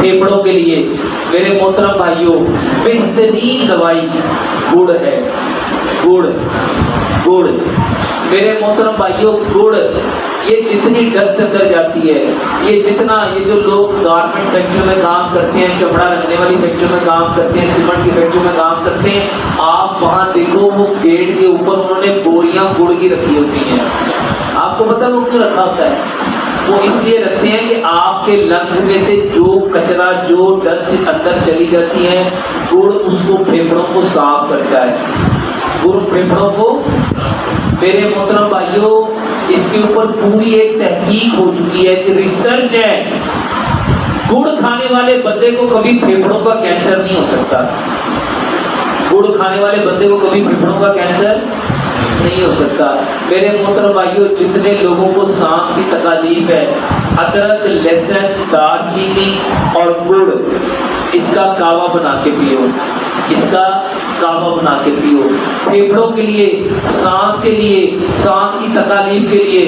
پھیپڑوں کے لیے میرے محترم بھائیوں بہترین دوائی گڑ ہے. گڑ میرے محترم بھائیوں گڑ، یہ جتنی ڈسٹ اندر جاتی ہے، یہ جو لوگ گارمنٹ فیکٹری میں کام کرتے ہیں، چمڑا رکھنے والی فیکٹری میں کام کرتے ہیں، سیمنٹ کی فیکٹری میں کام کرتے ہیں، آپ وہاں دیکھو وہ گیٹ کے اوپر انہوں نے بوریاں گڑ کی رکھی ہوتی ہیں. آپ کو پتہ وہ کیوں رکھا ہوتا ہے؟ وہ اس لیے رکھتے ہیں کہ آپ کے لنگز میں سے جو کچرا، جو ڈسٹ اندر چلی جاتی ہے، گڑ اس کو پھیپڑوں کو صاف کرتا ہے. گڑ پھیپڑوں کو، میرے محترم بھائیوں اس کے اوپر پوری ایک تحقیق ہو چکی ہے کہ ریسرچ ہے، گڑ کھانے والے بندے کو کبھی پھیپڑوں کا کینسر نہیں ہو سکتا. گڑ کھانے والے بندے کو کبھی پھیپڑوں کا کینسر نہیں ہو سکتا. میرے محترم بھائیوں جتنے لوگوں کو سانس کی تکالیف ہے، ادرک، لہسن، دار چینی اور گڑ، اس کا کہوہ بنا کے پیو، اس کا کہوہ بنا کے پیو. پھیپڑوں کے لیے، سانس کے لیے، سانس کی تکالیف کے لیے